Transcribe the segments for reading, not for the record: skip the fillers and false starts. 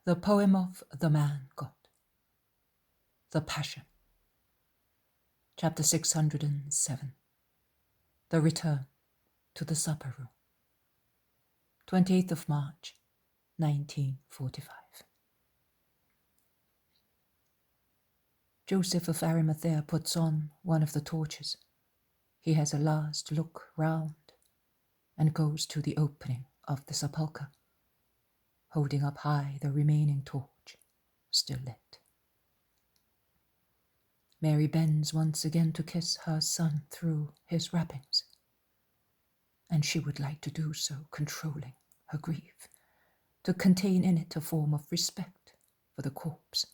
The poem of the man God. The Passion. Chapter 607. The Return to the Supper Room. 28th of March, 1945. Joseph of Arimathea puts on one of the torches. He has a last look round and goes to the opening of the sepulchre, holding up high the remaining torch, still lit. Mary bends once again to kiss her son through his wrappings, and she would like to do so, controlling her grief, to contain in it a form of respect for the corpse,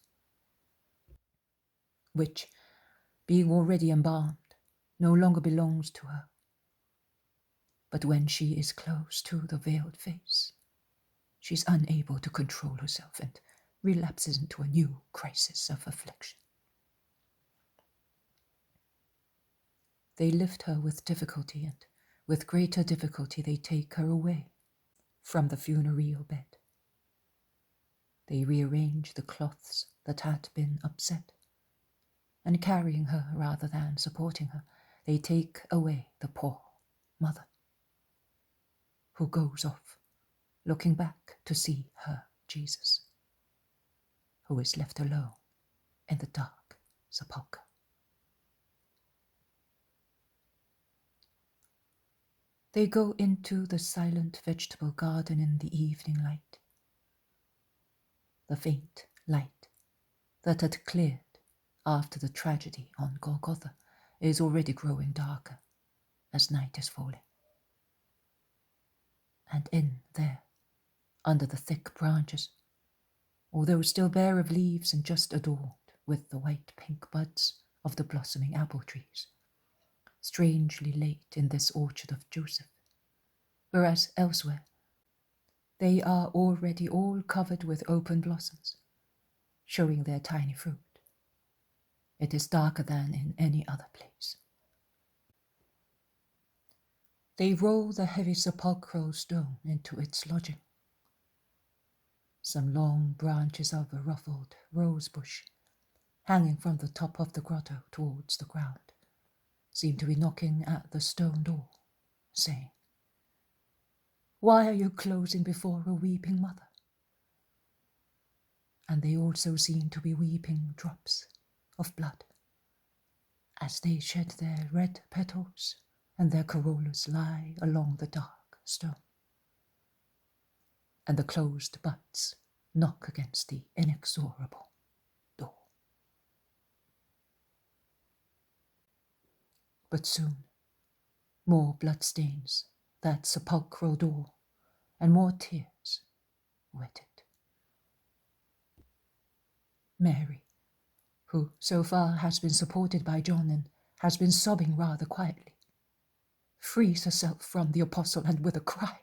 which, being already embalmed, no longer belongs to her. But when she is close to the veiled face, she is unable to control herself and relapses into a new crisis of affliction. They lift her with difficulty, and with greater difficulty they take her away from the funereal bed. They rearrange the cloths that had been upset, and carrying her rather than supporting her, they take away the poor mother, who goes off, looking back to see her Jesus, who is left alone in the dark sepulchre. They go into the silent vegetable garden in the evening light. The faint light that had cleared after the tragedy on Golgotha is already growing darker as night is falling. And in there, under the thick branches, although still bare of leaves and just adorned with the white pink buds of the blossoming apple trees, strangely late in this orchard of Joseph, whereas elsewhere they are already all covered with open blossoms, showing their tiny fruit. It is darker than in any other place. They roll the heavy sepulchral stone into its lodging. Some long branches of a ruffled rose bush, hanging from the top of the grotto towards the ground, seem to be knocking at the stone door, saying, "Why are you closing before a weeping mother?" And they also seem to be weeping drops of blood, as they shed their red petals and their corollas lie along the dark stone, and the closed buds knock against the inexorable door. But soon, more bloodstains that sepulchral door, and more tears wet it. Mary, who so far has been supported by John and has been sobbing rather quietly, frees herself from the apostle and with a cry,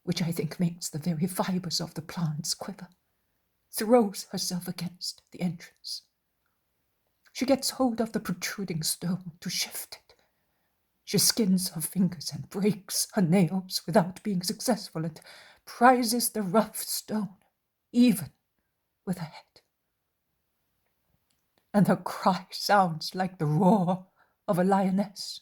which I think makes the very fibres of the plants quiver, throws herself against the entrance. She gets hold of the protruding stone to shift it. She skins her fingers and breaks her nails without being successful, and prizes the rough stone, even with her head. And her cry sounds like the roar of a lioness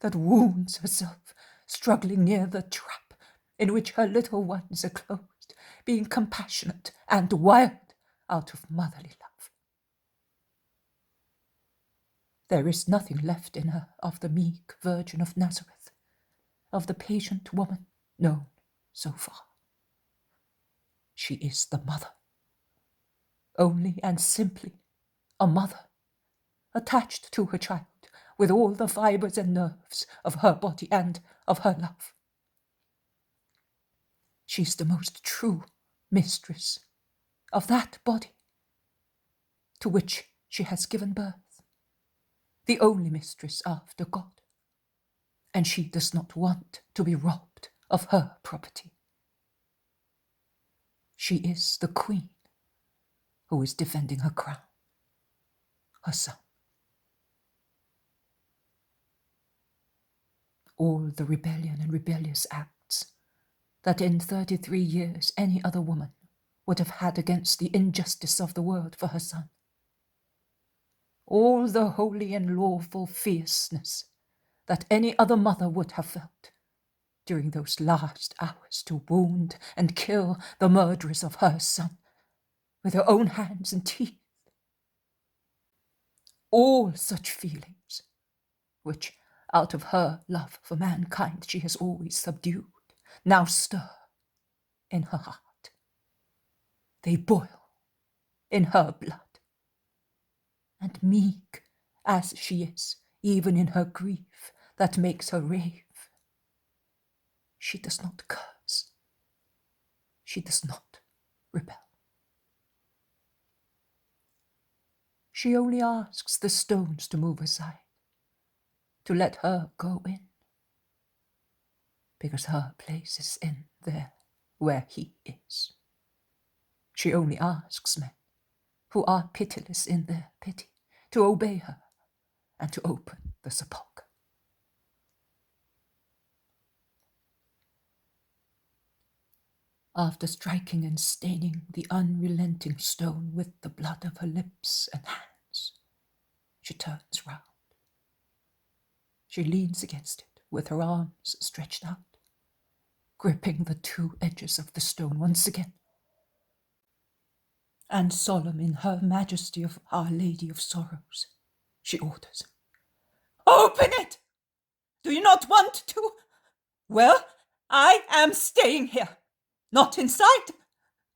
that wounds herself, struggling near the trap in which her little ones are closed, being compassionate and wild out of motherly love. There is nothing left in her of the meek Virgin of Nazareth, of the patient woman known so far. She is the mother, only and simply a mother, attached to her child with all the fibres and nerves of her body and of her love. She is the most true mistress of that body to which she has given birth, the only mistress after God, and she does not want to be robbed of her property. She is the queen who is defending her crown, her son. All the rebellion and rebellious acts that in 33 years any other woman would have had against the injustice of the world for her son. All the holy and lawful fierceness that any other mother would have felt during those last hours to wound and kill the murderers of her son with her own hands and teeth. All such feelings, which out of her love for mankind she has always subdued, now stir in her heart. They boil in her blood. And meek as she is, even in her grief that makes her rave, she does not curse. She does not rebel. She only asks the stones to move aside, to let her go in, because her place is in there where he is. She only asks men, who are pitiless in their pity, to obey her and to open the sepulchre. After striking and staining the unrelenting stone with the blood of her lips and hands, she turns round. She leans against it with her arms stretched out, gripping the two edges of the stone once again, and solemn in her majesty of Our Lady of Sorrows, she orders, "Open it! Do you not want to? Well, I am staying here. Not inside?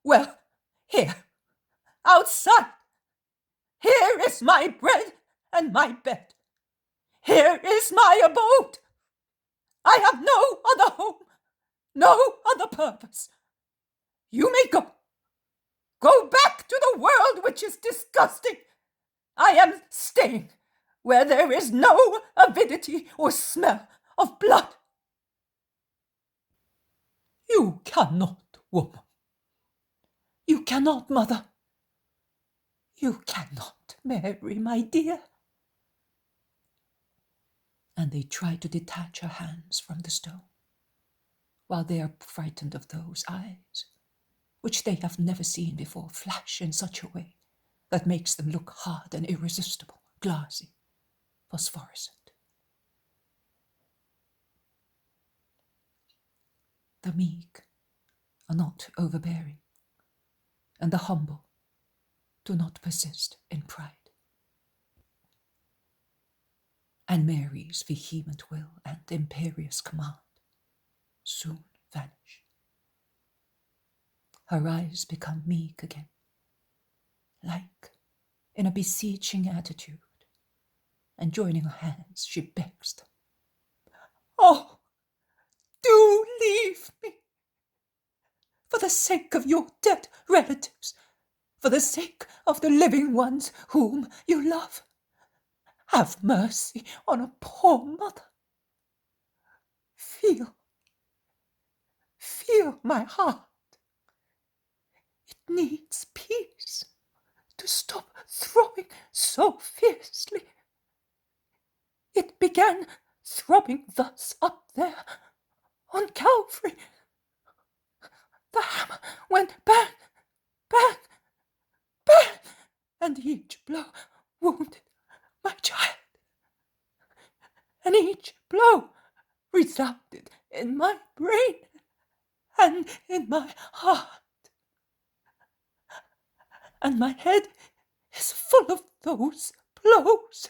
Well, here, outside. Here is my bread and my bed. Here is my abode. I have no other home, no other purpose. You may go. Go back to the world which is disgusting. I am staying where there is no avidity or smell of blood." "You cannot, woman. You cannot, mother. You cannot, Mary, my dear." And they try to detach her hands from the stone, while they are frightened of those eyes, which they have never seen before, flash in such a way that makes them look hard and irresistible, glassy, phosphorescent. The meek are not overbearing, and the humble do not persist in pride. And Mary's vehement will and imperious command soon vanish. Her eyes become meek again, like in a beseeching attitude, and joining her hands, she begs them, "Oh, do leave me, for the sake of your dead relatives, for the sake of the living ones whom you love. Have mercy on a poor mother. Feel my heart. It needs peace to stop throbbing so fiercely. It began throbbing thus up there on Calvary. The hammer went bang, bang, bang, and each blow wounded my child. And each blow resounded in my brain and in my heart. And my head is full of those blows.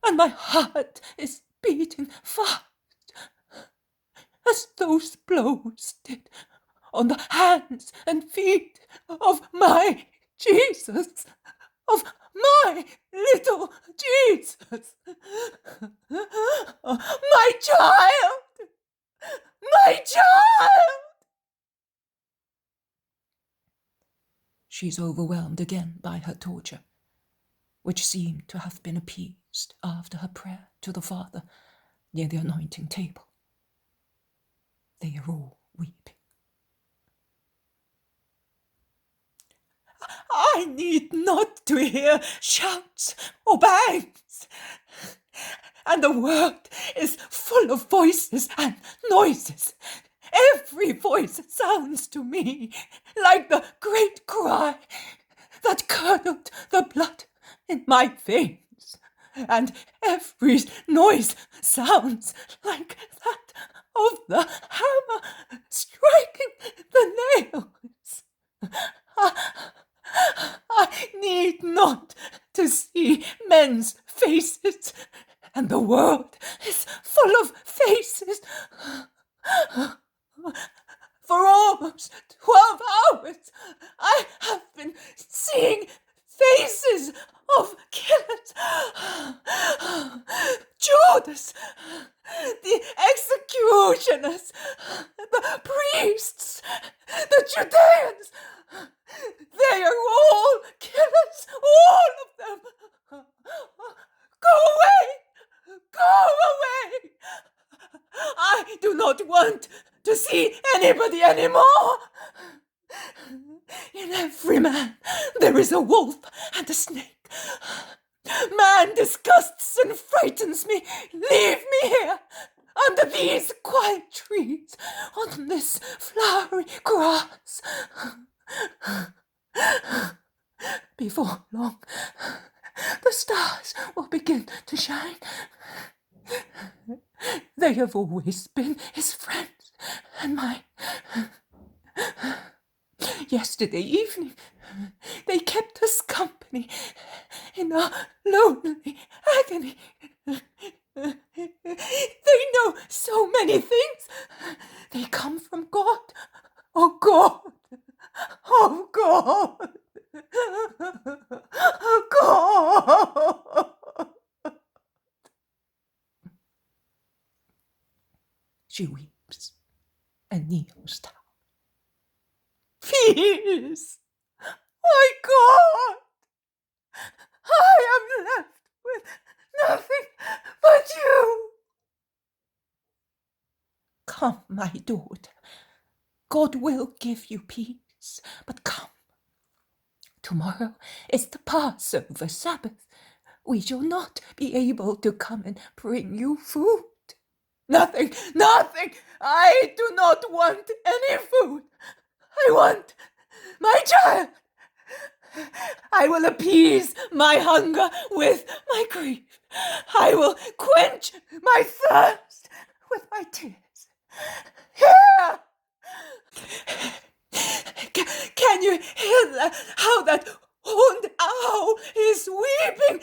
And my heart is beating fast, as those blows did on the hands and feet of my Jesus, of my little Jesus. My child! My child! She's overwhelmed again by her torture, which seemed to have been appeased after her prayer to the Father near the anointing table. They are all weeping. I need not to hear shouts or bangs, and the world is full of voices and noises, every voice sounds to me like the great cry that curdled the blood in my veins, and every noise sounds like that of the hammer striking the nails. I need not to see men's faces, and the world is full of faces. For almost 12 hours, I have been seeing faces of killers. Judas, the executioners, the priests, the Judeans, they are all killers, all of them. Go away! Go away! I do not want to see anybody anymore. In every man there is a wolf and a snake. Man disgusts and frightens me. Leave me here, under these quiet trees, on this flowery grass. Before long, the stars will begin to shine. They have always been his friends and mine. Yesterday evening, they kept us company in our lonely agony. They know so many things. They come from God. Oh, God. Oh, God. Oh, God. She weeps and kneels down. Peace! My God! I am left with nothing but you. Come, my daughter. God will give you peace, but come. Tomorrow is the Passover Sabbath. We shall not be able to come and bring you food. Nothing, nothing! I do not want any food. I want my child. I will appease my hunger with my grief. I will quench my thirst with my tears. Here! Can you hear how that horned owl is weeping?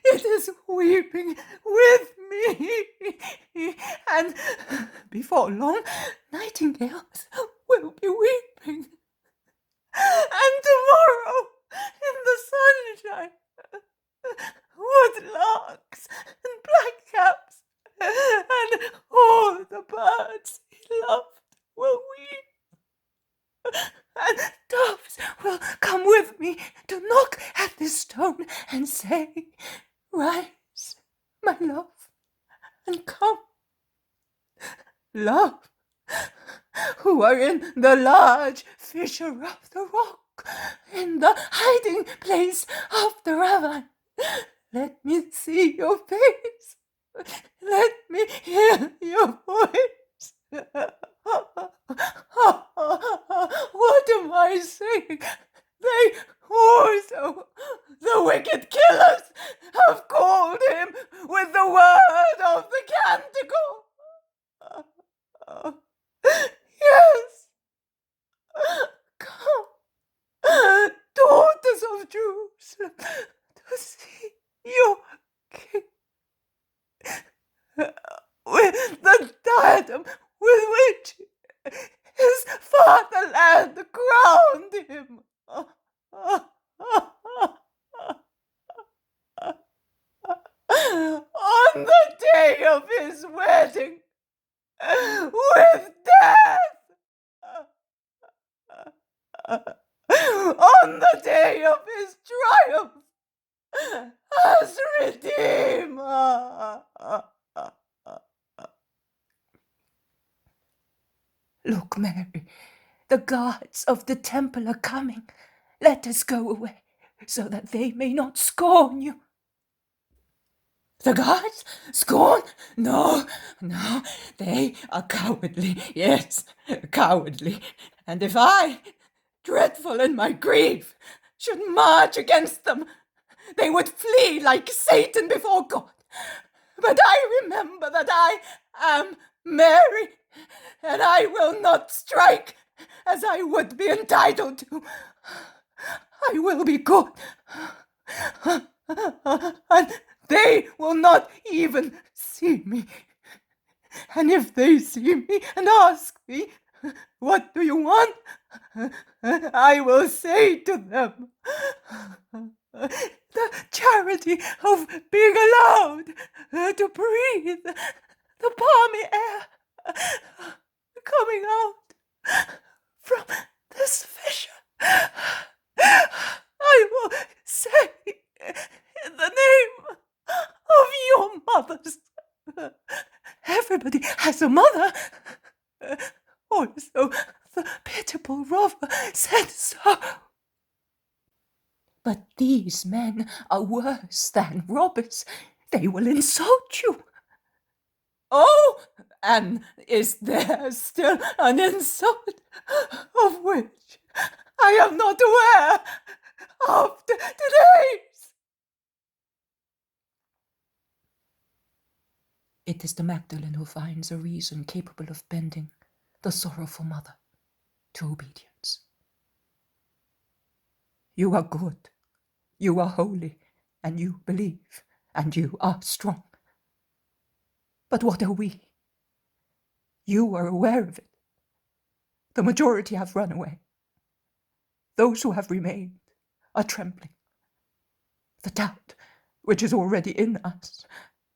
It is weeping with me. And before long, nightingales will be weeping. And tomorrow, in the sunshine, woodlarks and blackcaps and all the birds he loved will weep. And doves will come with me to knock at this stone and say, "Rise, my love, and come." Love, who are in the large fissure of the rock, in the hiding place of the ravine, let me see your face. Let me hear your voice. What am I saying? They also, the wicked killers, have called him with the word of the canticle. Yes, come, daughters of Jerusalem, to see your king, with the diadem with which his fatherland crowned him. On the day of his wedding, with death. On the day of his triumph, as Redeemer. Look, Mary, the guards of the temple are coming. Let us go away, so that they may not scorn you. The guards? Scorn? No, no, they are cowardly, yes, cowardly. And if I, dreadful in my grief, should march against them, they would flee like Satan before God. But I remember that I am Mary, and I will not strike as I would be entitled to. I will be good, and they will not even see me. And if they see me and ask me, what do you want? I will say to them, the charity of being allowed to breathe the balmy air coming out from this fissure. I will say, in the name of your mothers. Everybody has a mother. Also, the pitiable robber said so. But these men are worse than robbers. They will insult you. Oh, and is there still an insult of which I am not aware after today's? It is the Magdalene who finds a reason capable of bending the sorrowful mother to obedience. You are good, you are holy, and you believe, and you are strong. But what are we? You are aware of it. The majority have run away. Those who have remained are trembling. The doubt which is already in us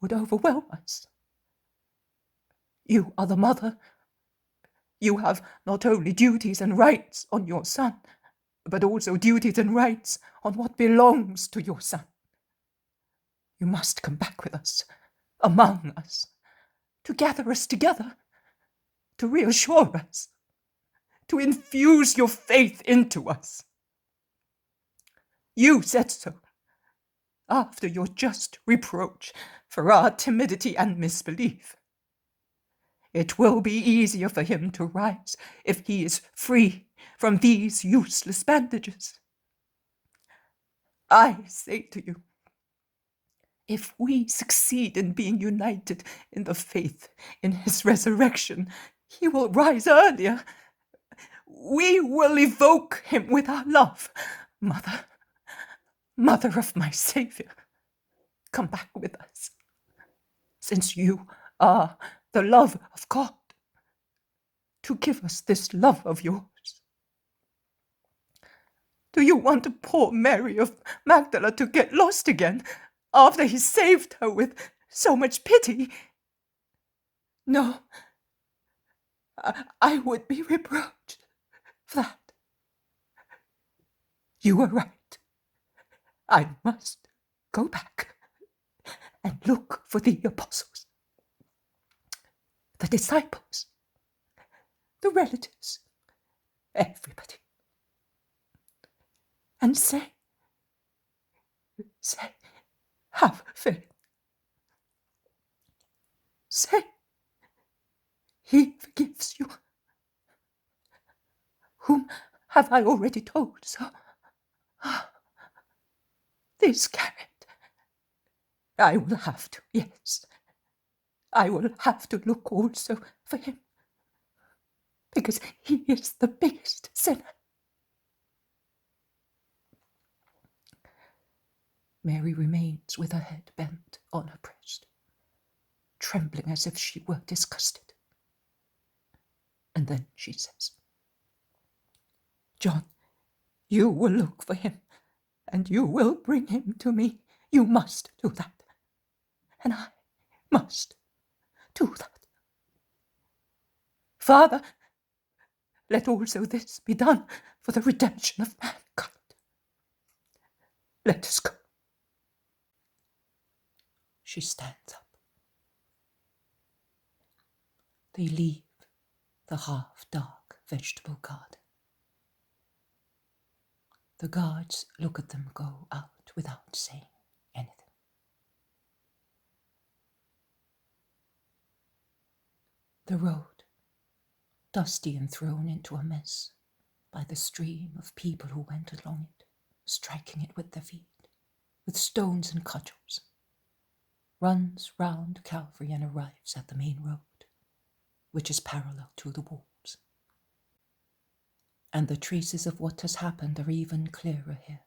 would overwhelm us. You are the mother. You have not only duties and rights on your son, but also duties and rights on what belongs to your son. You must come back with us, among us, to gather us together, to reassure us, to infuse your faith into us. You said so, after your just reproach for our timidity and misbelief. It will be easier for him to rise if he is free from these useless bandages. I say to you, if we succeed in being united in the faith in his resurrection, he will rise earlier. We will evoke him with our love. Mother, Mother of my Saviour, come back with us, since you are the love of God, to give us this love of yours. Do you want poor Mary of Magdalene to get lost again, after he saved her with so much pity? No, I would be reproached for that. You are right. I must go back and look for the apostles, the disciples, the relatives, everybody, and say, have faith. Say, he forgives you. Whom have I already told so? This carrot. I will have to, yes. I will have to look also for him, because he is the biggest sinner. Mary remains with her head bent on her breast, trembling as if she were disgusted. And then she says, John, you will look for him, and you will bring him to me. You must do that. And I must do that. Father, let also this be done for the redemption of mankind. Let us go. She stands up. They leave the half-dark vegetable garden. The guards look at them go out without saying anything. The road, dusty and thrown into a mess by the stream of people who went along it, striking it with their feet, with stones and cudgels, runs round Calvary and arrives at the main road, which is parallel to the walls. And the traces of what has happened are even clearer here.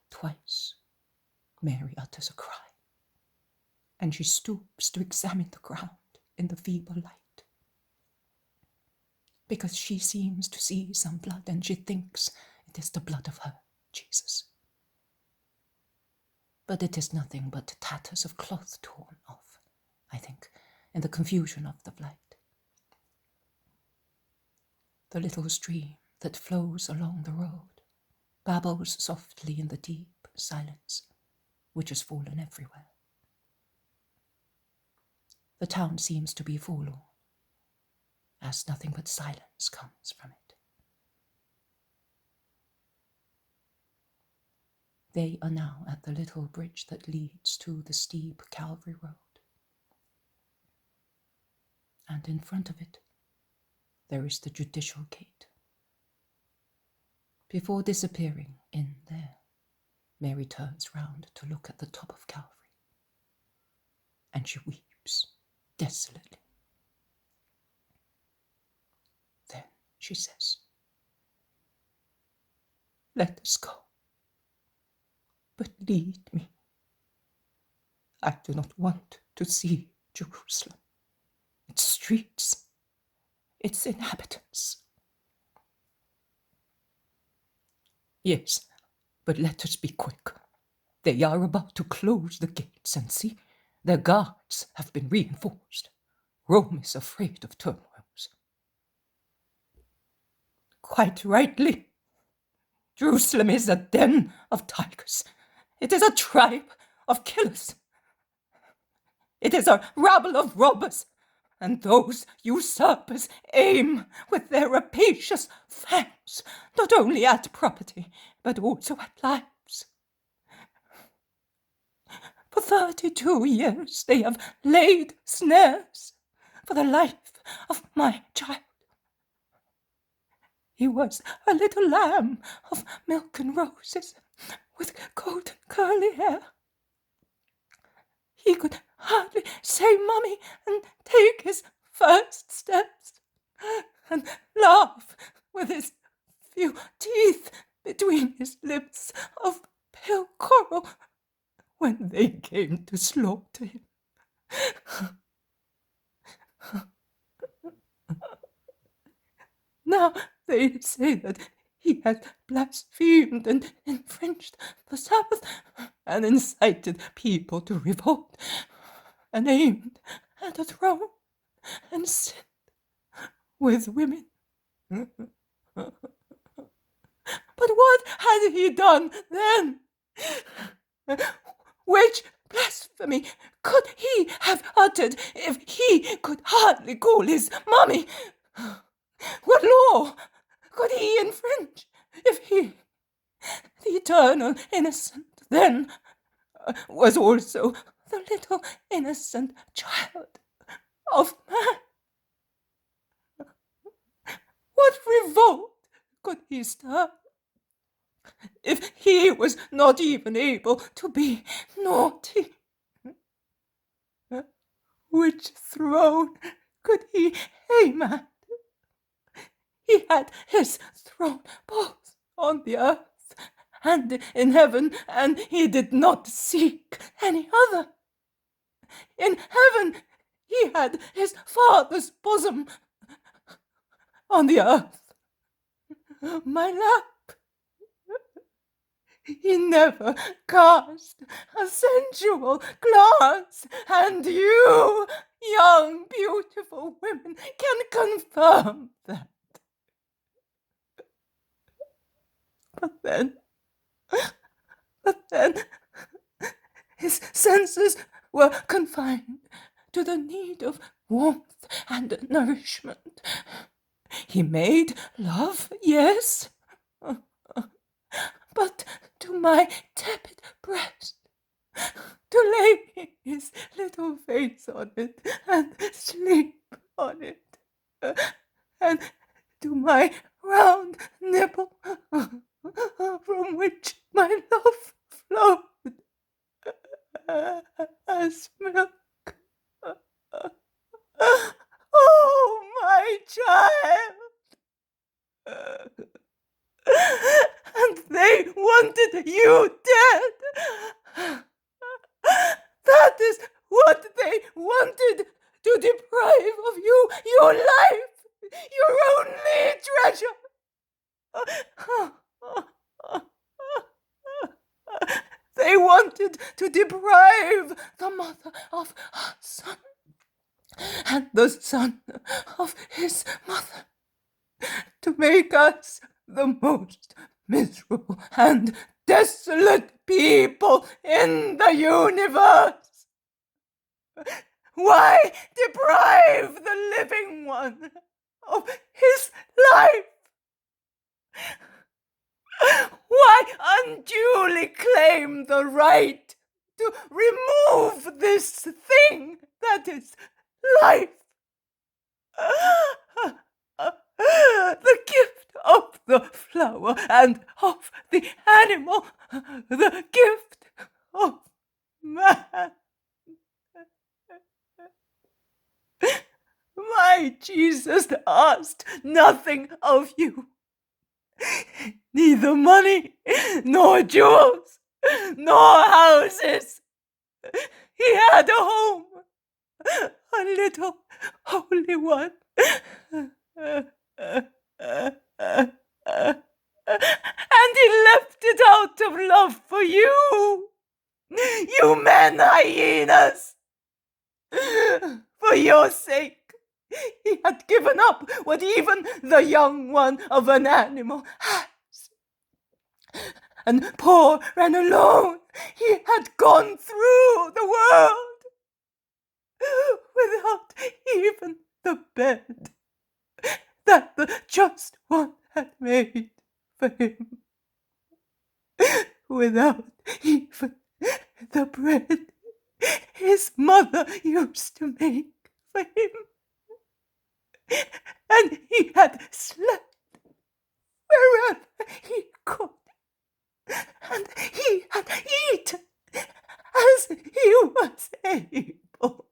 Twice, Mary utters a cry, and she stoops to examine the ground in the feeble light, because she seems to see some blood, and she thinks it is the blood of her Jesus. But it is nothing but tatters of cloth torn off, I think, in the confusion of the flight. The little stream that flows along the road babbles softly in the deep silence which has fallen everywhere. The town seems to be forlorn, as nothing but silence comes from it. They are now at the little bridge that leads to the steep Calvary road, and in front of it there is the judicial gate. Before disappearing in there, Mary turns round to look at the top of Calvary, and she weeps desolately. Then she says, "Let us go, but lead me. I do not want to see Jerusalem, its streets, its inhabitants." "Yes, but let us be quick. They are about to close the gates, and see, their guards have been reinforced. Rome is afraid of turmoils." "Quite rightly. Jerusalem is a den of tigers. It is a tribe of killers. It is a rabble of robbers, and those usurpers aim with their rapacious fangs not only at property, but also at lives. For 32 years they have laid snares for the life of my child. He was a little lamb of milk and roses, with golden curly hair. He could hardly say mummy and take his first steps, and laugh with his few teeth between his lips of pale coral when they came to slaughter him. Now they say that he has blasphemed and infringed the Sabbath, and incited people to revolt, and aimed at a throne, and sinned with women. But what had he done then? Which blasphemy could he have uttered if he could hardly call his mummy? What law could he infringe if he, the eternal innocent, then was also the little innocent child of man? What revolt could he stir if he was not even able to be naughty? Which throne could he aim at? He had his throne both on the earth and in heaven, and he did not seek any other. In heaven he had his Father's bosom, on the earth my lap. He never cast a sensual glance, and you, young, beautiful women, can confirm that. But then, his senses were confined to the need of warmth and nourishment. He made love, yes, but to my tepid breast, to lay his little face on it and sleep on it, and to my round nipple, from which my love flowed as milk. Oh, my child! And they wanted you dead. That is what they wanted, to deprive of you your life, your only treasure. They wanted to deprive the mother of her son, and the son of his mother, to make us the most miserable and desolate people in the universe. Why deprive the living one of his life? Why unduly claim the right to remove this thing that is life? The gift of the flower and of the animal, the gift of man. My Jesus asked nothing of you, neither money, nor jewels, nor houses. He had a home, a little holy one. And he left it out of love for you, you men hyenas. For your sake, he had given up what even the young one of an animal has. And poor and alone, he had gone through the world without even the bed that the just one had made for him, without even the bread his mother used to make for him. And he had slept wherever he could, and he had eaten as he was able,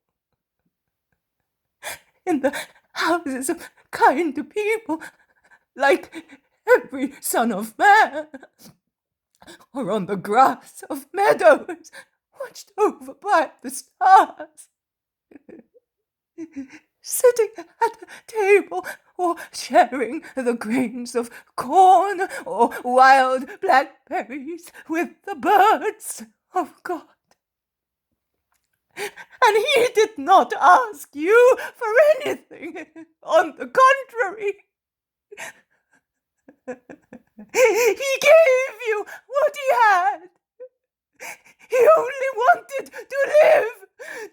in the houses of kind people, like every son of man, or on the grass of meadows watched over by the stars, sitting at a table, or sharing the grains of corn or wild blackberries with the birds of God. And he did not ask you for anything. On the contrary, he gave you what he had. He only wanted to live,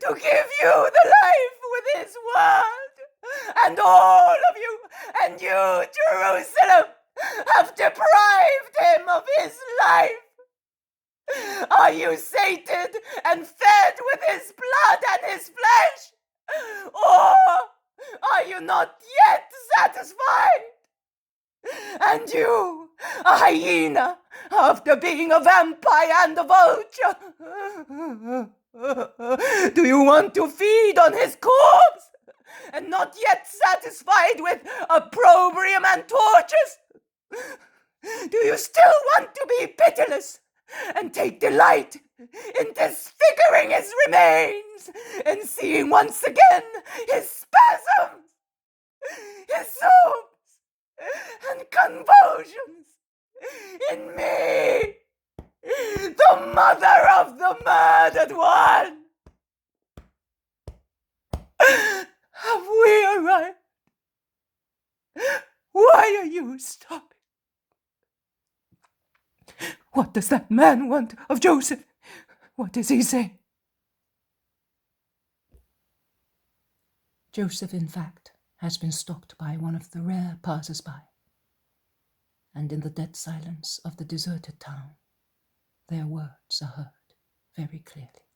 to give you the life with his word. And all of you, and you, Jerusalem, have deprived him of his life. Are you sated and fed with his blood and his flesh? Or are you not yet satisfied? And you, a hyena, after being a vampire and a vulture, do you want to feed on his corpse, and not yet satisfied with opprobrium and tortures? Do you still want to be pitiless, and take delight in disfiguring his remains, and seeing once again his spasms, his sobs, and convulsions in me, the mother of the murdered one? Have we arrived? Why are you stopping? What does that man want of Joseph? What does he say? Joseph, in fact, has been stopped by one of the rare passers-by, and in the dead silence of the deserted town, their words are heard very clearly.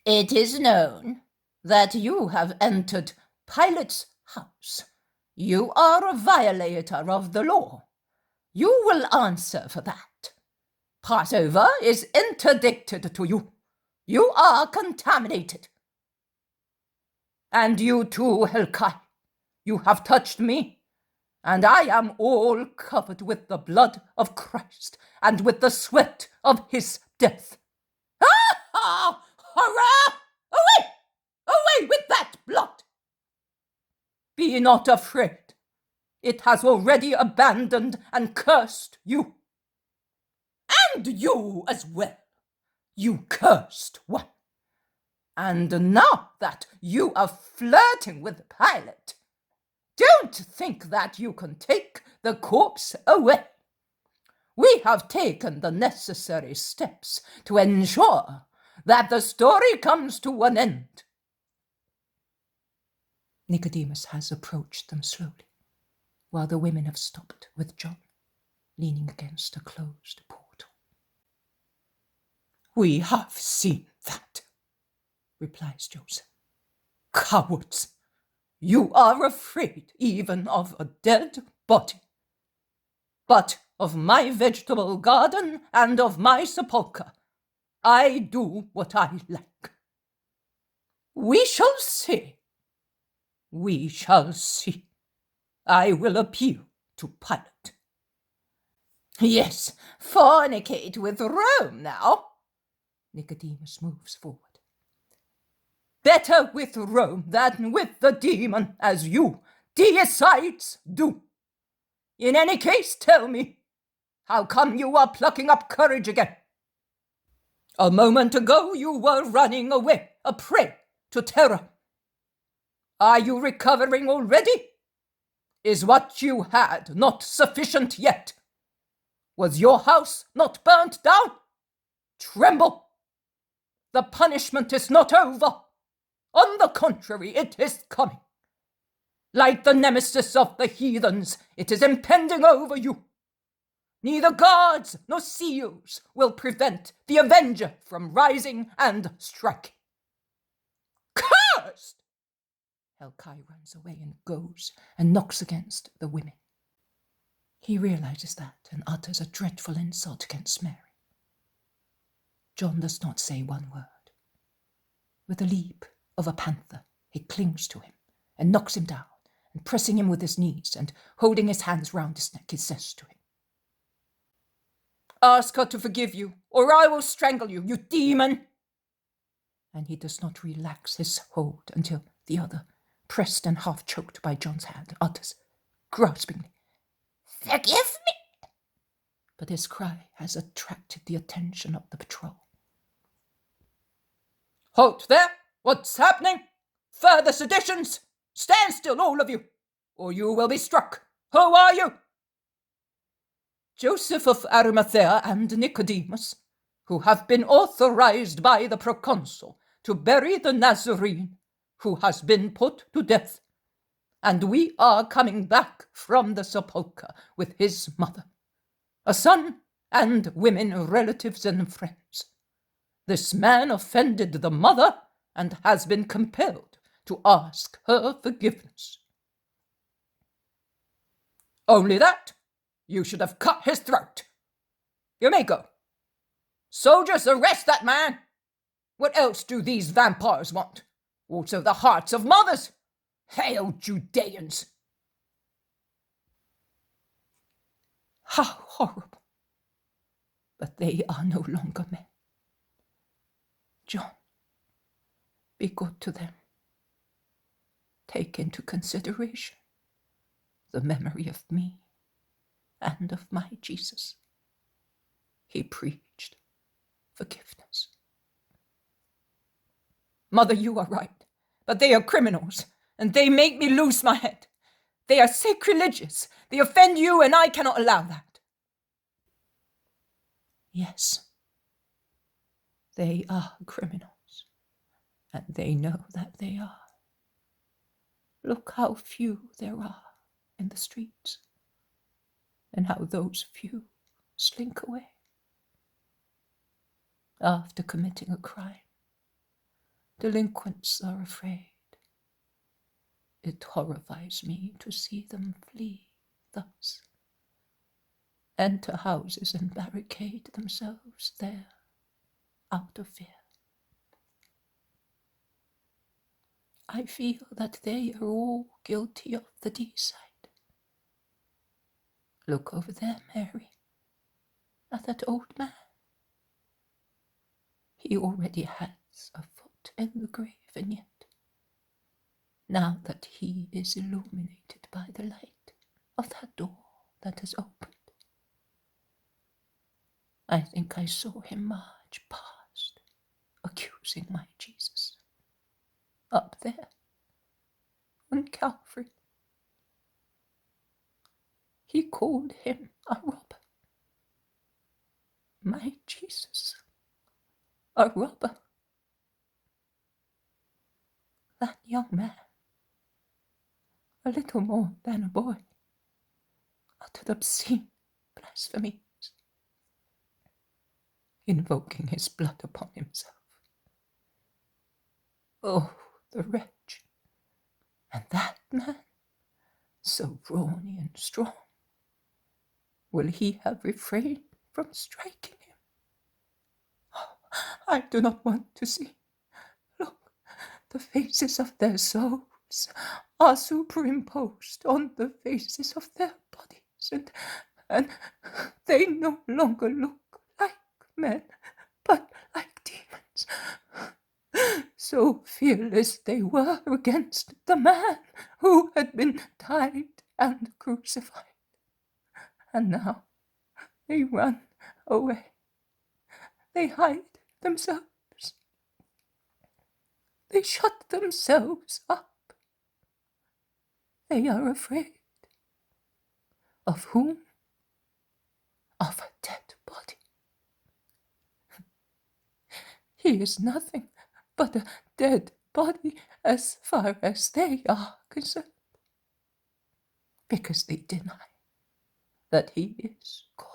It is known that you have entered Pilate's house. You are a violator of the law. You will answer for that. Passover is interdicted to you. You are contaminated. And you too, Helkai, you have touched me, and I am all covered with the blood of Christ and with the sweat of his death. Ah! Hurrah! Away! Away with that blood! Be not afraid. It has already abandoned and cursed you. And you as well, you cursed one. And now that you are flirting with Pilate, don't think that you can take the corpse away. We have taken the necessary steps to ensure that the story comes to an end. Nicodemus has approached them slowly, while the women have stopped with John, leaning against a closed portal. We have seen that, replies Joseph. Cowards! You are afraid even of a dead body. But of my vegetable garden and of my sepulcher, I do what I like. We shall see. We shall see. I will appeal to Pilate. Yes, fornicate with Rome now. Nicodemus moves forward. Better with Rome than with the demon, as you deicides do. In any case, tell me, how come you are plucking up courage again? A moment ago you were running away, a prey to terror. Are you recovering already? Is what you had not sufficient yet? Was your house not burnt down? Tremble! The punishment is not over. On the contrary, it is coming. Like the nemesis of the heathens, it is impending over you. Neither guards nor seals will prevent the avenger from rising and striking. Cursed! Helkai runs away and goes and knocks against the women. He realizes that and utters a dreadful insult against Mary. John does not say one word. With the leap of a panther, he clings to him and knocks him down, and pressing him with his knees and holding his hands round his neck, he says to him, Ask her to forgive you, or I will strangle you, you demon! And he does not relax his hold until the other, pressed and half choked by John's hand, utters, graspingly, Forgive me! But his cry has attracted the attention of the patrol. Halt there! What's happening? Further seditions! Stand still, all of you, or you will be struck. Who are you? Joseph of Arimathea and Nicodemus, who have been authorized by the proconsul to bury the Nazarene who has been put to death, and we are coming back from the sepulchre with his mother, a son and women, relatives and friends. This man offended the mother and has been compelled to ask her forgiveness. Only that? You should have cut his throat. You may go. Soldiers, arrest that man. What else do these vampires want? Also the hearts of mothers. Hail, Judeans! How horrible. But they are no longer men. John, be good to them. Take into consideration the memory of me and of my Jesus. He preached forgiveness. Mother, you are right, but they are criminals, and they make me lose my head. They are sacrilegious. They offend you, and I cannot allow that. Yes, they are criminals, and they know that they are. Look how few there are in the streets, and how those few slink away after committing a crime. Delinquents are afraid. It horrifies me to see them flee thus, enter houses and barricade themselves there out of fear. I feel that they are all guilty of the decide. Look over there, Mary, at that old man. He already has a foot in the grave, and yet, now that he is illuminated by the light of that door that has opened, I think I saw him march past, accusing my Jesus. Up there, on Calvary, he called him a robber. My Jesus, a robber. That young man, a little more than a boy, uttered obscene blasphemies, invoking his blood upon himself. Oh, the wretch! And that man, so brawny and strong, will he have refrained from striking him? Oh, I do not want to see. Look, the faces of their souls are superimposed on the faces of their bodies, and they no longer look like men, but like demons. So fearless they were against the man who had been tied and crucified. And now they run away. They hide themselves. They shut themselves up. They are afraid. Of whom? Of a dead body. He is nothing but a dead body as far as they are concerned, because they deny that he is God.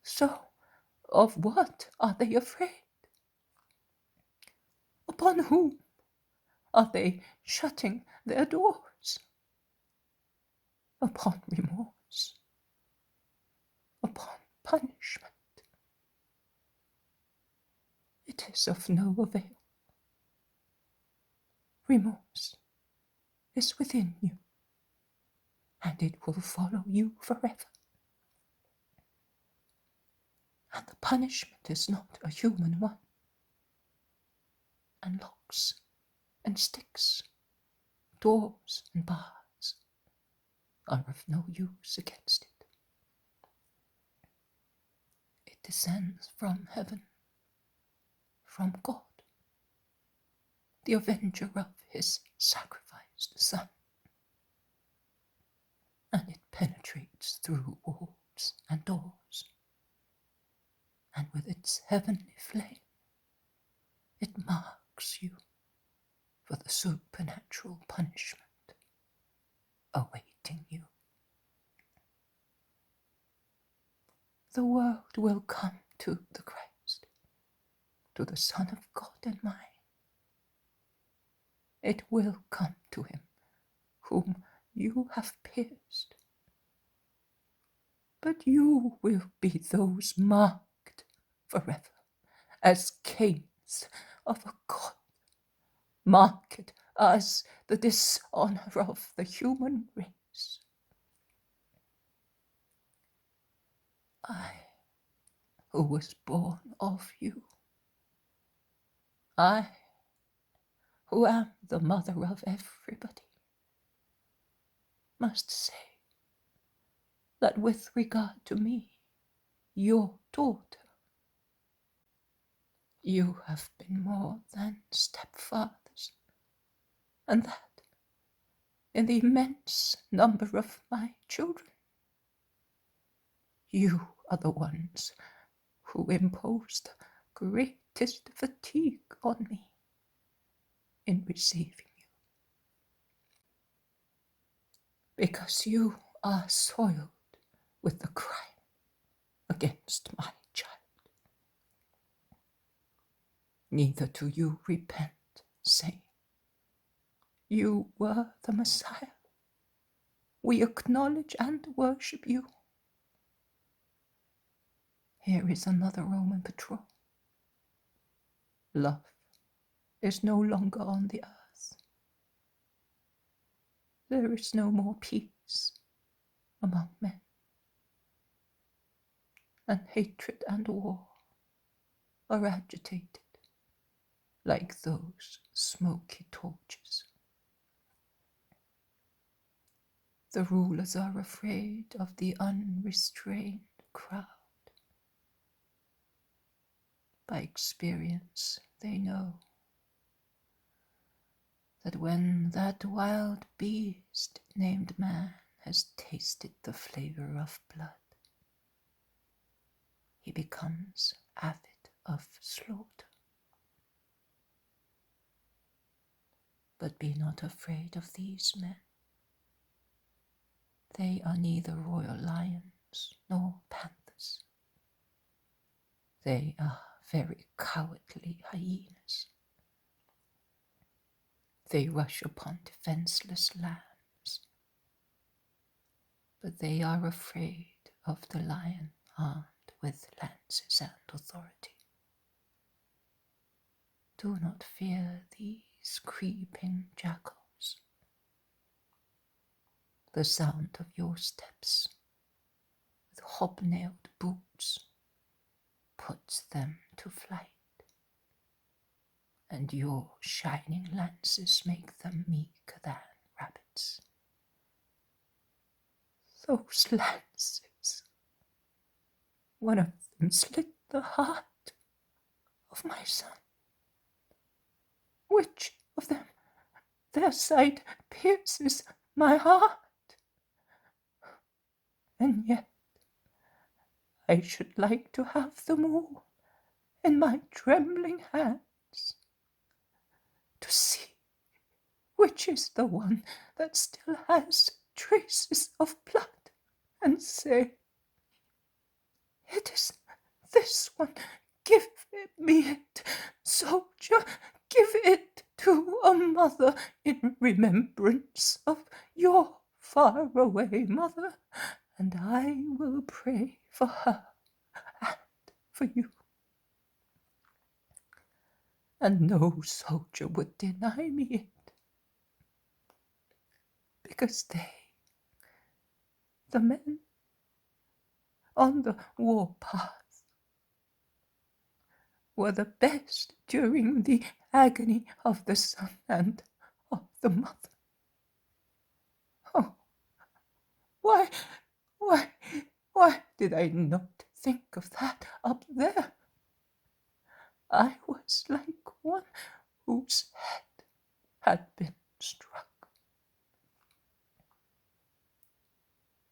So, of what are they afraid? Upon whom are they shutting their doors? Upon remorse, upon punishment. It is of no avail. Remorse is within you, and it will follow you forever. And the punishment is not a human one, and locks and sticks, doors and bars are of no use against it. It descends from heaven, from God, the avenger of his sacrificed Son, and it penetrates through walls and doors, and with its heavenly flame it marks you for the supernatural punishment awaiting you. The world will come to the Christ, to the Son of God and mine. It will come to him whom you have pierced. But you will be those marked forever as Cains of a God, marked as the dishonor of the human race. I, who was born of you, I, who am the mother of everybody, must say that with regard to me, your daughter, you have been more than stepfathers, and that in the immense number of my children, you are the ones who impose the greatest fatigue on me in receiving you, because you are soiled with the crime against my child. neither do you repent, saying, "You were the Messiah. We acknowledge and worship you." Here is another Roman patrol. Love is no longer on the earth. There is no more peace among men, and hatred and war are agitated like those smoky torches. The rulers are afraid of the unrestrained crowd. By experience, they know that when that wild beast named man has tasted the flavor of blood, he becomes avid of slaughter. But be not afraid of these men. They are neither royal lions nor panthers. They are very cowardly hyenas. They rush upon defenseless lambs, but they are afraid of the lion armed with lances and authority. Do not fear these creeping jackals. The sound of your steps with hobnailed boots puts them to flight, and your shining lances make them meeker than rabbits. Those lances, one of them slit the heart of my son. Which of them, their sight pierces my heart? And yet I should like to have them all in my trembling hands, to see which is the one that still has traces of blood, and say, "It is this one, give me it, soldier, give it to a mother in remembrance of your far-away mother, and I will pray for her and for you." And no soldier would deny me it, because they, the men on the warpath, were the best during the agony of the son and of the mother. Oh, why did I not think of that up there? I was like one whose head had been struck.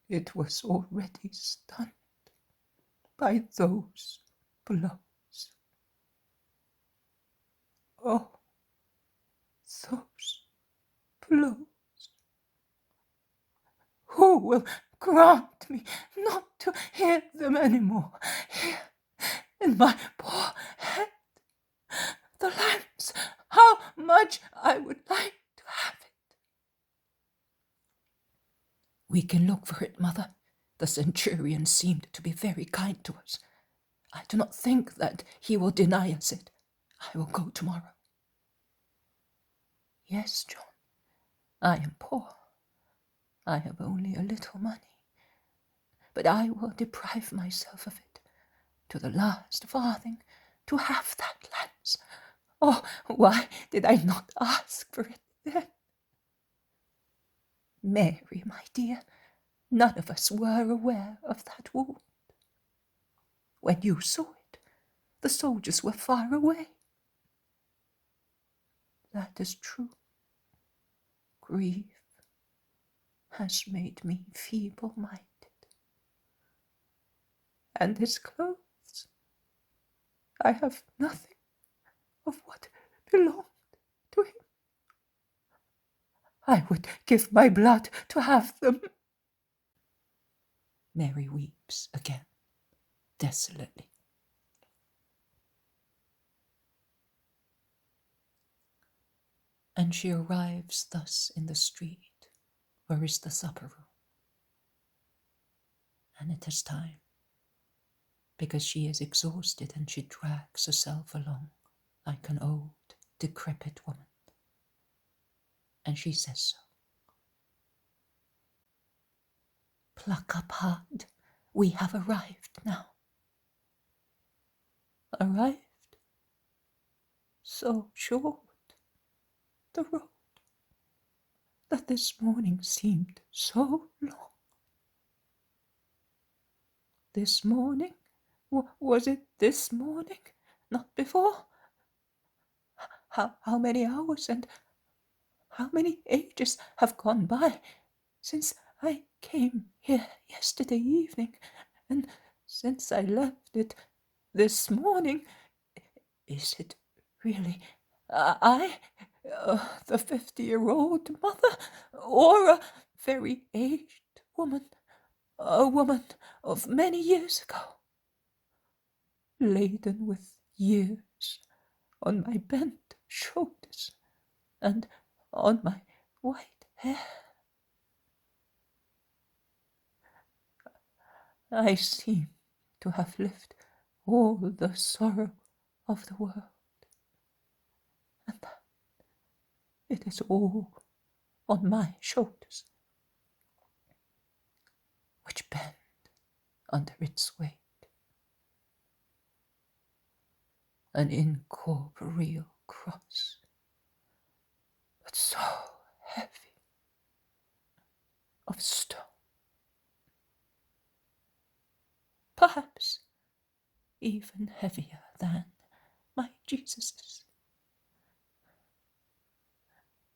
It was already stunned by those blows. Oh, those blows. Who will grant me not to hear them any more? Here, in my poor head, the lance, how much I would like to have it. We can look for it, mother. The centurion seemed to be very kind to us. I do not think that he will deny us it. I will go tomorrow. Yes, John, I am poor. I have only a little money, but I will deprive myself of it to the last farthing to have that lance. Oh, why did I not ask for it then? Mary, my dear, none of us were aware of that wound. When you saw it, the soldiers were far away. That is true. Grief has made me feeble-minded. And his clothes, I have nothing of what belonged to him. I would give my blood to have them. Mary weeps again, desolately. And she arrives thus in the street, where is the supper room. And it is time, because she is exhausted and she drags herself along like an old, decrepit woman. And she says so. Pluck up heart, we have arrived now. Arrived? So short, the road, that this morning seemed so long. This morning? Was it this morning? Not before? How many hours and how many ages have gone by since I came here yesterday evening, and since I left it this morning? Is it really I, the 50-year-old mother, or a very aged woman, a woman of many years ago, laden with years on my bent shoulders and on my white hair? I seem to have lived all the sorrow of the world, and that it is all on my shoulders, which bend under its weight. An incorporeal cross, but so heavy, of stone. Perhaps even heavier than my Jesus's,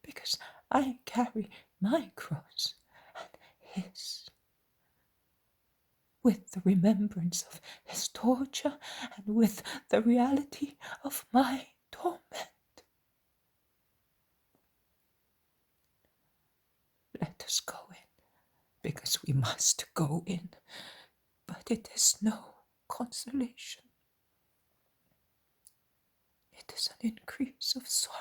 because I carry my cross and his, with the remembrance of his torture and with the reality of my torment. Let us go in, because we must go in, but it is no consolation. It is an increase of sorrow.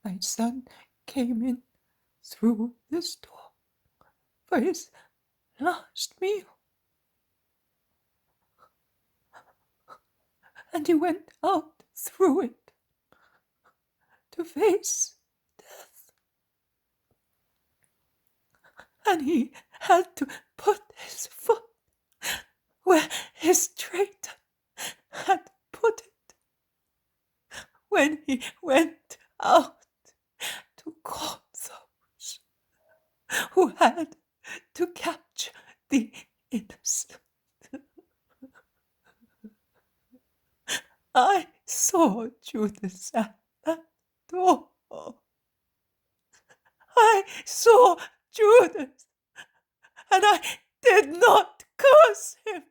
My son came in through this door for his last meal, and he went out through it to face death, and he had to put his foot where his traitor had put it when he went out to caught those who had to capture the innocent. I saw Judas at that door. I saw Judas, and I did not curse him.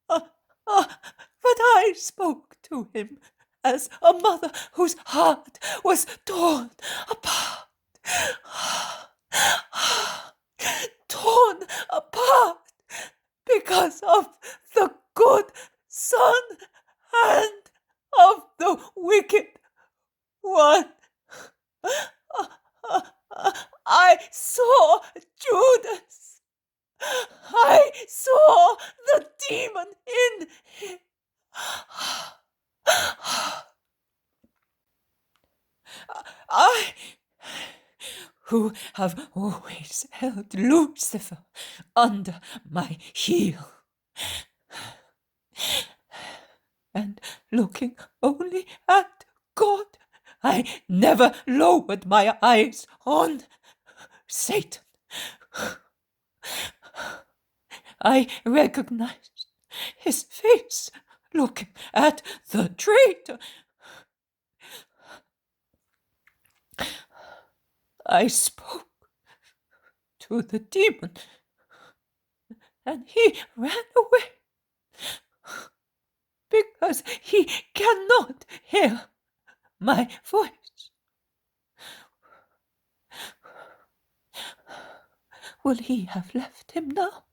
But I spoke to him as a mother whose heart was torn apart. Torn apart because of the good son and of the wicked one. I saw Judas. I saw the demon in him. I, who have always held Lucifer under my heel, and looking only at God, I never lowered my eyes on Satan. I recognized his face looking at the traitor. I spoke to the demon, and he ran away, because he cannot hear my voice. Will he have left him now,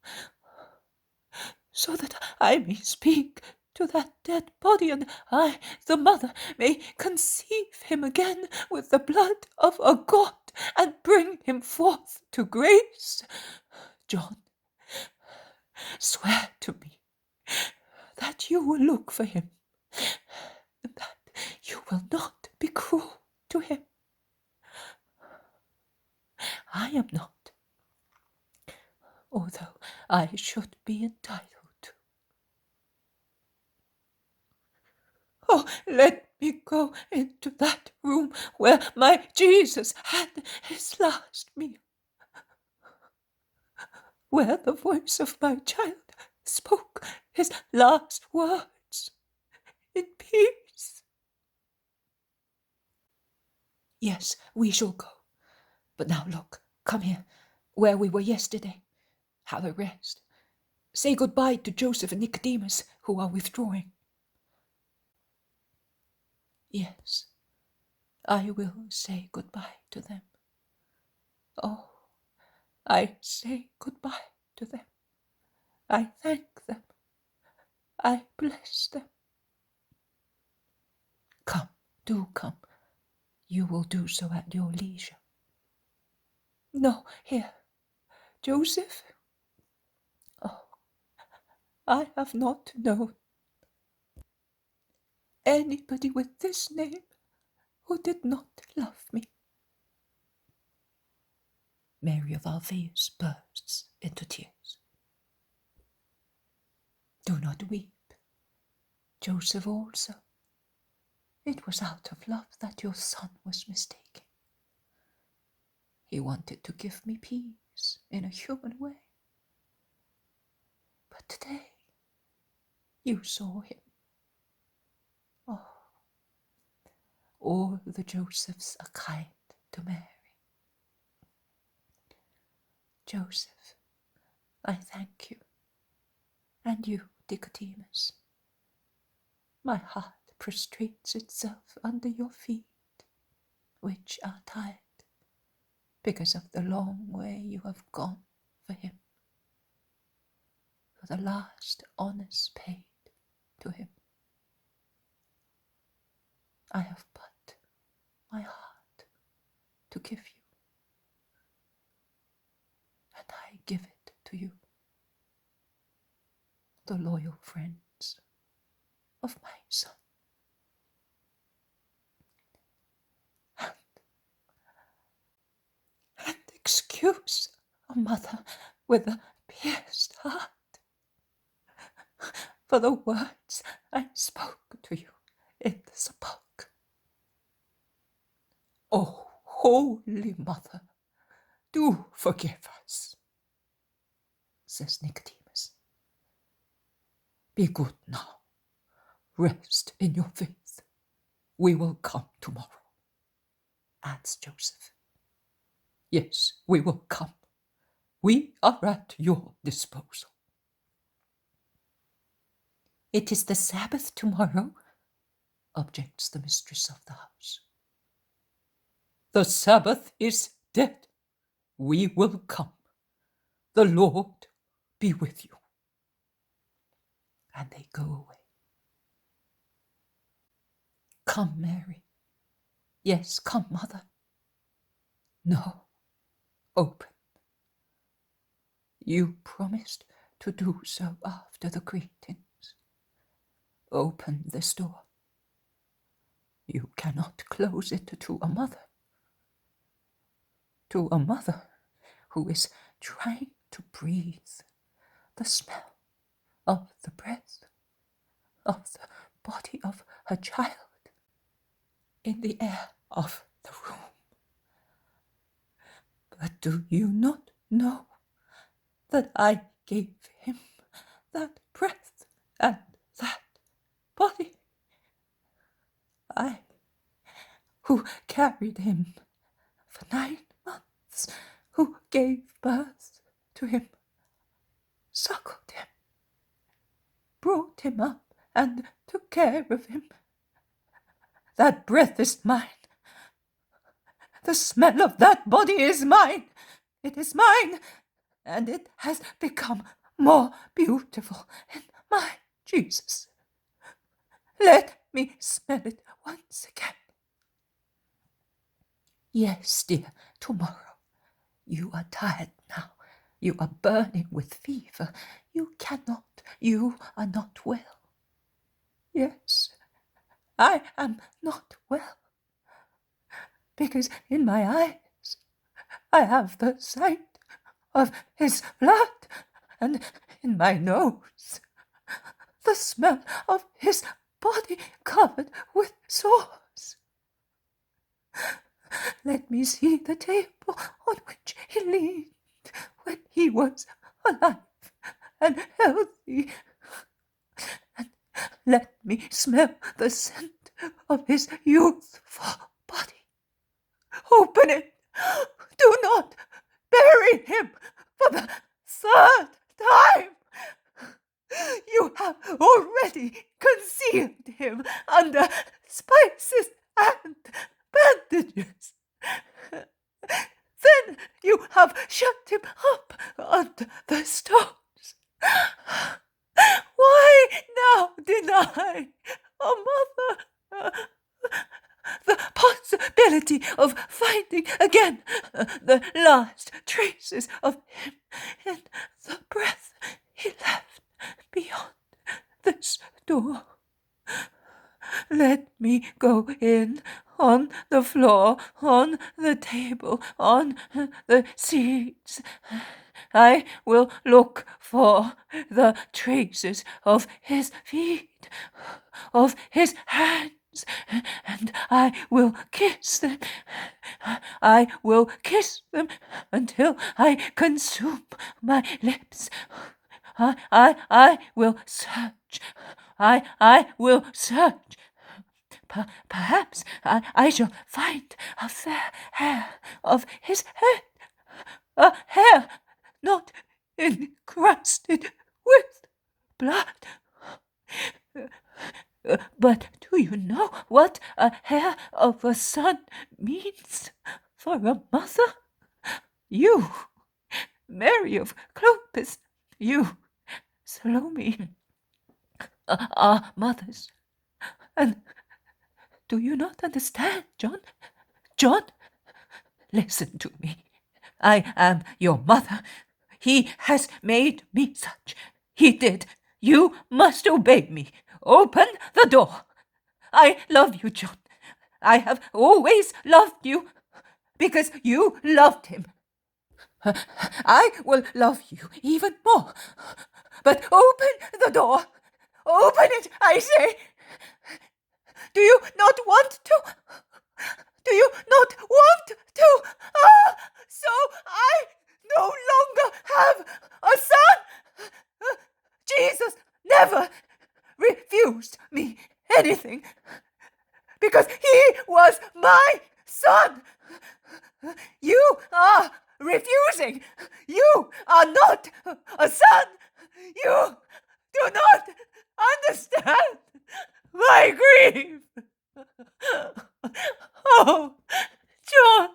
so that I may speak to that dead body, and I, the mother, may conceive him again with the blood of a God, and bring him forth to grace. John, swear to me that you will look for him, and that you will not be cruel to him. I am not, although I should be entitled to. Oh, let me go into that room where my Jesus had his last meal, where the voice of my child spoke his last words in peace. Yes, we shall go. But now look, come here, where we were yesterday. Have a rest. Say goodbye to Joseph and Nicodemus, who are withdrawing. Yes, I will say goodbye to them. Oh, I say goodbye to them. I thank them. I bless them. Come, do come. You will do so at your leisure. No, here, Joseph. Oh, I have not known anybody with this name who did not love me. Mary of Alphaeus bursts into tears. Do not weep, Joseph also. It was out of love that your son was mistaken. He wanted to give me peace in a human way. But today, you saw him. Oh, all the Josephs are kind to Mary. Joseph, I thank you. And you, Nicodemus. My heart prostrates itself under your feet, which are tired because of the long way you have gone for him, for the last honours paid to him. I have but my heart to give you, and I give it to you, the loyal friends of my son. And excuse a mother with a pierced heart for the words I spoke to you in the sepulchre. Oh, Holy Mother, do forgive us, says Nicodemus. Be good now. Rest in your faith. We will come tomorrow, adds Joseph. Yes, we will come. We are at your disposal. It is the Sabbath tomorrow, objects the mistress of the house. The Sabbath is dead. We will come. The Lord be with you. And they go away. Come, Mary. Yes, come, Mother. No, open. You promised to do so after the greetings. Open this door. You cannot close it to a mother. To a mother who is trying to breathe the smell of the breath of the body of her child in the air of the room. But do you not know that I gave him that breath and that body? I, who carried him for 9 months, who gave birth to him, suckled him, brought him up and took care of him. That breath is mine. The smell of that body is mine. It is mine, and it has become more beautiful in my Jesus Let me smell it once again. Yes, dear, tomorrow. You are tired now. You are burning with fever. You cannot. You are not well. Yes, I am not well. Because in my eyes I have the sight of his blood, and in my nose the smell of his body covered with sores. Let me see the table on which he leaned when he was alive and healthy, and let me smell the scent of his youthful body. Open it! Do not bury him for the third time! You have already concealed him under spices and bandages. Then you have shut him up under the stones. Why now deny, oh mother, the possibility of finding again the last traces of him in the breath he left beyond this door? Let me go in, on the floor, on the table, on the seats. I will look for the traces of his feet, of his hands, and I will kiss them. I will kiss them until I consume my lips. I will search. I will search. Perhaps I shall find a fair hair of his head, a hair not encrusted with blood. But do you know what a hair of a son means for a mother? You, Mary of Clopas, you, Salome, are mothers. And do you not understand, John? John, listen to me. I am your mother. He has made me such. He did. You must obey me. Open the door. I love you, John. I have always loved you because you loved him. I will love you even more. But open the door. Open it, I say. Do you not want to? Do you not want to? Ah, so I no longer have a son. Jesus never refused me anything because he was my son. You are refusing. You are not a son. You do not understand my grief. Oh, John,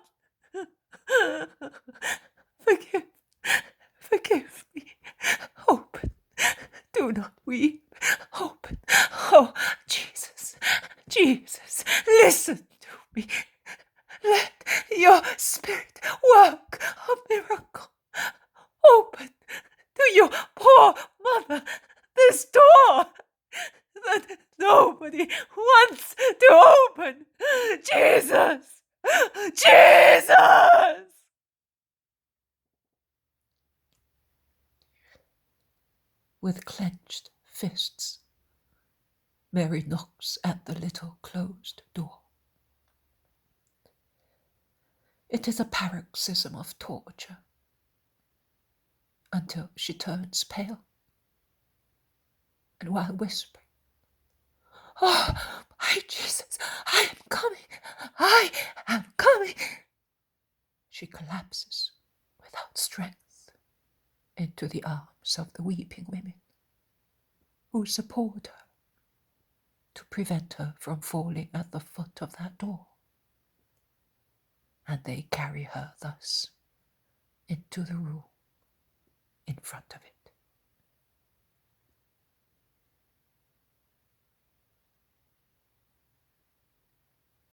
forgive me. Open. Do not weep. Open. Oh, Jesus, listen to me. Let your spirit work a miracle. Open to your poor mother this door that nobody wants to open. Jesus! With clenched fists, Mary knocks at the little closed door. It is a paroxysm of torture until she turns pale, and while whispering, "Oh, my Jesus, I am coming," she collapses without strength into the arms of the weeping women who support her to prevent her from falling at the foot of that door. And they carry her thus into the room in front of it.